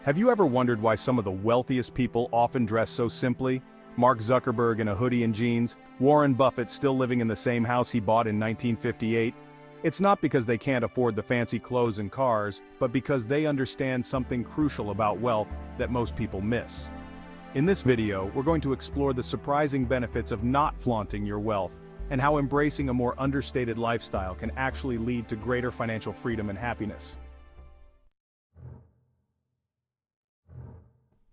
Have you ever wondered why some of the wealthiest people often dress so simply? Mark Zuckerberg in a hoodie and jeans, Warren Buffett still living in the same house he bought in 1958? It's not because they can't afford the fancy clothes and cars, but because they understand something crucial about wealth that most people miss. In this video, we're going to explore the surprising benefits of not flaunting your wealth, and how embracing a more understated lifestyle can actually lead to greater financial freedom and happiness.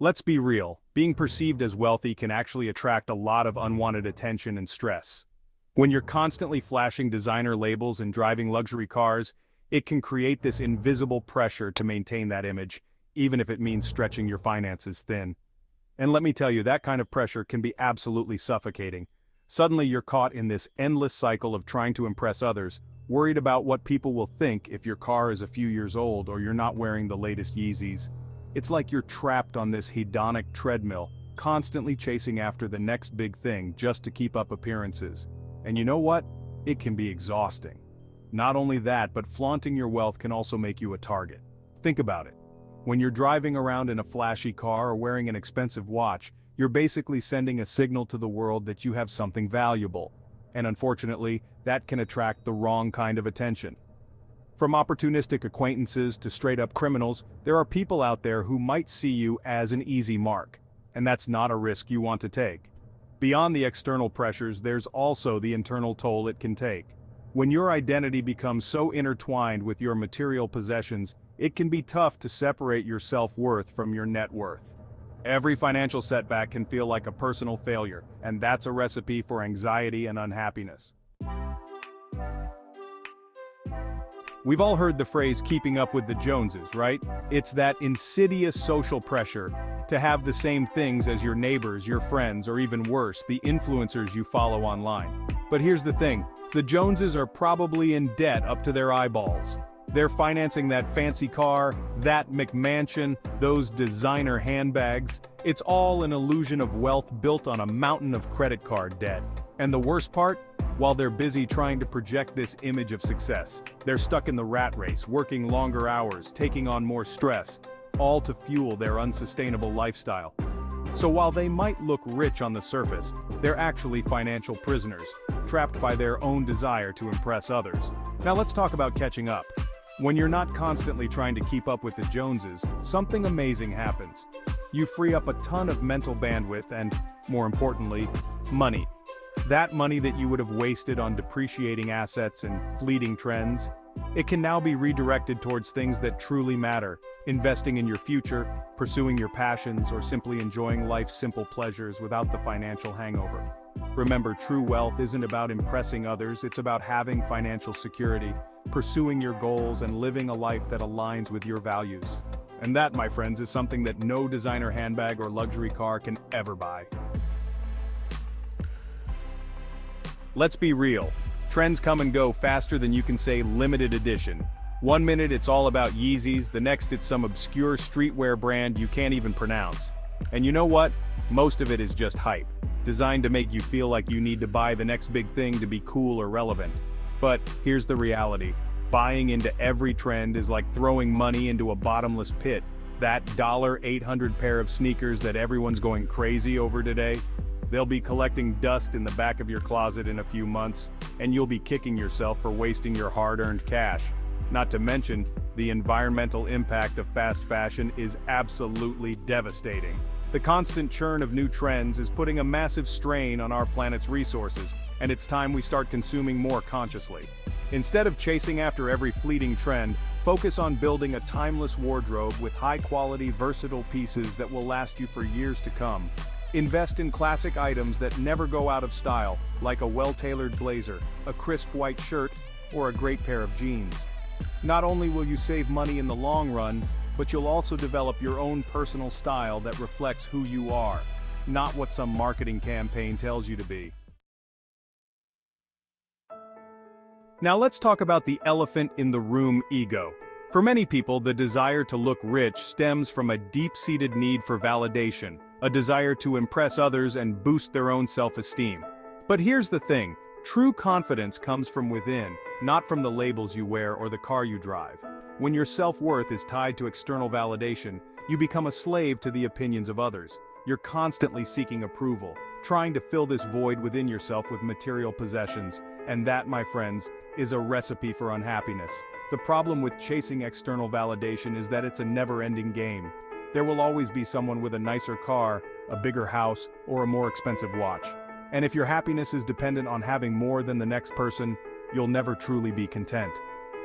Let's be real, being perceived as wealthy can actually attract a lot of unwanted attention and stress. When you're constantly flashing designer labels and driving luxury cars, it can create this invisible pressure to maintain that image, even if it means stretching your finances thin. And let me tell you, that kind of pressure can be absolutely suffocating. Suddenly you're caught in this endless cycle of trying to impress others, worried about what people will think if your car is a few years old or you're not wearing the latest Yeezys. It's like you're trapped on this hedonic treadmill, constantly chasing after the next big thing just to keep up appearances. And you know what? It can be exhausting. Not only that, but flaunting your wealth can also make you a target. Think about it. When you're driving around in a flashy car or wearing an expensive watch, you're basically sending a signal to the world that you have something valuable. And unfortunately, that can attract the wrong kind of attention. From opportunistic acquaintances to straight-up criminals, there are people out there who might see you as an easy mark. And that's not a risk you want to take. Beyond the external pressures, there's also the internal toll it can take. When your identity becomes so intertwined with your material possessions, it can be tough to separate your self-worth from your net worth. Every financial setback can feel like a personal failure, and that's a recipe for anxiety and unhappiness. We've all heard the phrase keeping up with the Joneses, right? It's that insidious social pressure to have the same things as your neighbors, your friends, or even worse, the influencers you follow online. But here's the thing, the Joneses are probably in debt up to their eyeballs. They're financing that fancy car, that McMansion, those designer handbags. It's all an illusion of wealth built on a mountain of credit card debt. And the worst part? While they're busy trying to project this image of success, they're stuck in the rat race, working longer hours, taking on more stress, all to fuel their unsustainable lifestyle. So while they might look rich on the surface, they're actually financial prisoners, trapped by their own desire to impress others. Now let's talk about catching up. When you're not constantly trying to keep up with the Joneses, something amazing happens. You free up a ton of mental bandwidth and, more importantly, money. That money that you would have wasted on depreciating assets and fleeting trends, it can now be redirected towards things that truly matter, investing in your future, pursuing your passions, or simply enjoying life's simple pleasures without the financial hangover. Remember, true wealth isn't about impressing others, it's about having financial security, pursuing your goals, and living a life that aligns with your values. And that, my friends, is something that no designer handbag or luxury car can ever buy. Let's be real. Trends come and go faster than you can say limited edition. One minute it's all about Yeezys, the next it's some obscure streetwear brand you can't even pronounce. And you know what? Most of it is just hype, designed to make you feel like you need to buy the next big thing to be cool or relevant. But here's the reality. Buying into every trend is like throwing money into a bottomless pit. That $800 pair of sneakers that everyone's going crazy over today, they'll be collecting dust in the back of your closet in a few months, and you'll be kicking yourself for wasting your hard-earned cash. Not to mention, the environmental impact of fast fashion is absolutely devastating. The constant churn of new trends is putting a massive strain on our planet's resources, and it's time we start consuming more consciously. Instead of chasing after every fleeting trend, focus on building a timeless wardrobe with high-quality, versatile pieces that will last you for years to come. Invest in classic items that never go out of style, like a well-tailored blazer, a crisp white shirt, or a great pair of jeans. Not only will you save money in the long run, but you'll also develop your own personal style that reflects who you are, not what some marketing campaign tells you to be. Now let's talk about the elephant in the room, ego. For many people, the desire to look rich stems from a deep-seated need for validation, a desire to impress others and boost their own self-esteem. But here's the thing, true confidence comes from within, not from the labels you wear or the car you drive. When your self-worth is tied to external validation, You become a slave to the opinions of others. You're constantly seeking approval, trying to fill this void within yourself with material possessions, and that, my friends, is a recipe for unhappiness. The problem with chasing external validation is that it's a never-ending game. There will always be someone with a nicer car, a bigger house, or a more expensive watch. And if your happiness is dependent on having more than the next person, you'll never truly be content.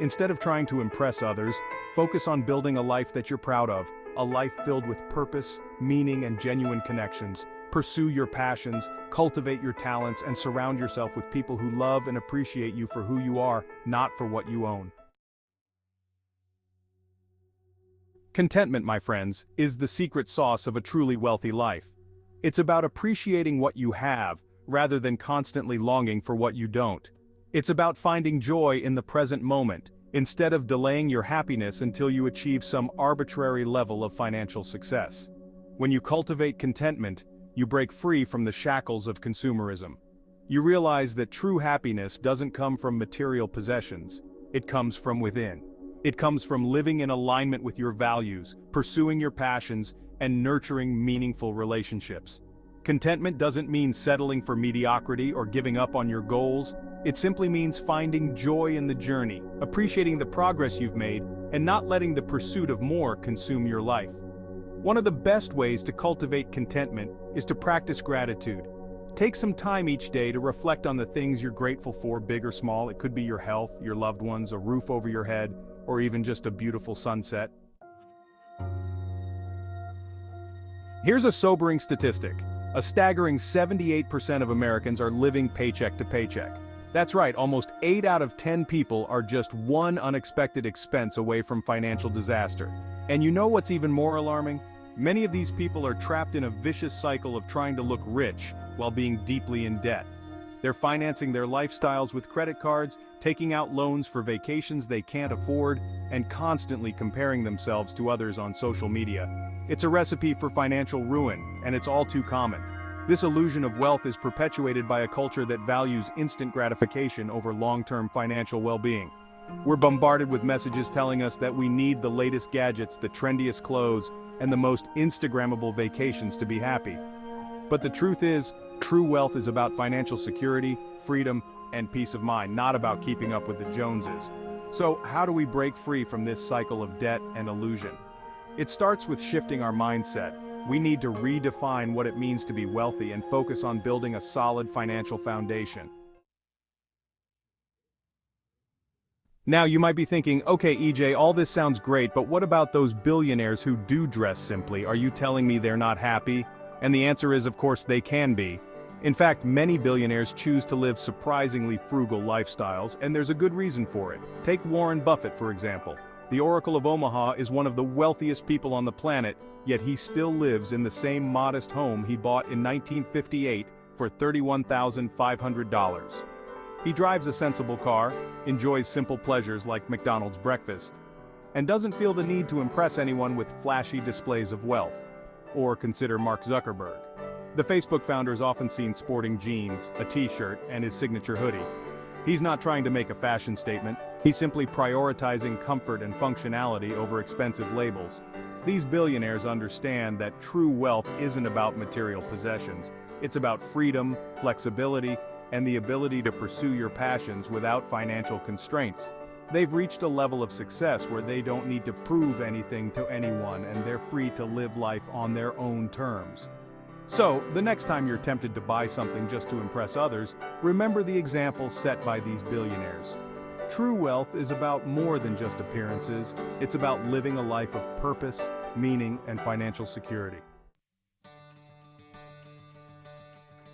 Instead of trying to impress others, focus on building a life that you're proud of, a life filled with purpose, meaning, and genuine connections. Pursue your passions, cultivate your talents, and surround yourself with people who love and appreciate you for who you are, not for what you own. Contentment, my friends, is the secret sauce of a truly wealthy life. It's about appreciating what you have, rather than constantly longing for what you don't. It's about finding joy in the present moment, instead of delaying your happiness until you achieve some arbitrary level of financial success. When you cultivate contentment, you break free from the shackles of consumerism. You realize that true happiness doesn't come from material possessions, it comes from within. It comes from living in alignment with your values, pursuing your passions, and nurturing meaningful relationships. Contentment doesn't mean settling for mediocrity or giving up on your goals. It simply means finding joy in the journey, appreciating the progress you've made, and not letting the pursuit of more consume your life. One of the best ways to cultivate contentment is to practice gratitude. Take some time each day to reflect on the things you're grateful for, big or small. It could be your health, your loved ones, a roof over your head, or even just a beautiful sunset. Here's a sobering statistic. A staggering 78% of Americans are living paycheck to paycheck. That's right, almost 8 out of 10 people are just one unexpected expense away from financial disaster. And you know what's even more alarming? Many of these people are trapped in a vicious cycle of trying to look rich while being deeply in debt. They're financing their lifestyles with credit cards, taking out loans for vacations they can't afford, and constantly comparing themselves to others on social media. It's a recipe for financial ruin, and it's all too common. This illusion of wealth is perpetuated by a culture that values instant gratification over long-term financial well-being. We're bombarded with messages telling us that we need the latest gadgets, the trendiest clothes, and the most Instagrammable vacations to be happy. But the truth is, true wealth is about financial security, freedom, and peace of mind, not about keeping up with the Joneses. So, how do we break free from this cycle of debt and illusion? It starts with shifting our mindset. We need to redefine what it means to be wealthy and focus on building a solid financial foundation. Now you might be thinking, okay EJ, all this sounds great, but what about those billionaires who do dress simply? Are you telling me they're not happy? And the answer is, of course, they can be. In fact, many billionaires choose to live surprisingly frugal lifestyles, and there's a good reason for it. Take Warren Buffett, for example. The Oracle of Omaha is one of the wealthiest people on the planet, yet he still lives in the same modest home he bought in 1958 for $31,500. He drives a sensible car, enjoys simple pleasures like McDonald's breakfast, and doesn't feel the need to impress anyone with flashy displays of wealth. Or consider Mark Zuckerberg. The Facebook founder is often seen sporting jeans, a t-shirt, and his signature hoodie. He's not trying to make a fashion statement, he's simply prioritizing comfort and functionality over expensive labels. These billionaires understand that true wealth isn't about material possessions. It's about freedom, flexibility, and the ability to pursue your passions without financial constraints. They've reached a level of success where they don't need to prove anything to anyone, and they're free to live life on their own terms. So, the next time you're tempted to buy something just to impress others, remember the example set by these billionaires. True wealth is about more than just appearances, it's about living a life of purpose, meaning, and financial security.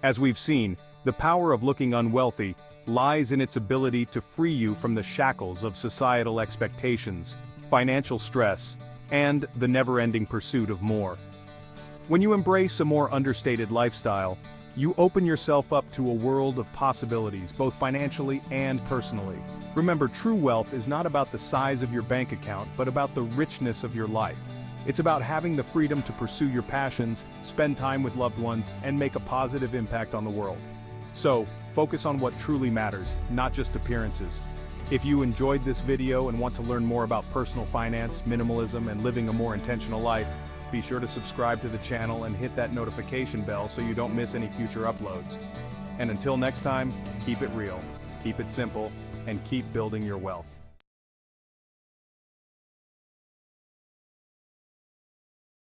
As we've seen, the power of looking unwealthy lies in its ability to free you from the shackles of societal expectations, financial stress, and the never-ending pursuit of more. When you embrace a more understated lifestyle, you open yourself up to a world of possibilities, both financially and personally. Remember, true wealth is not about the size of your bank account, but about the richness of your life. It's about having the freedom to pursue your passions, spend time with loved ones, and make a positive impact on the world. So, focus on what truly matters, not just appearances. If you enjoyed this video and want to learn more about personal finance, minimalism, and living a more intentional life, Be sure to subscribe to the channel and hit that notification bell so you don't miss any future uploads. And until next time, keep it real, keep it simple, and keep building your wealth.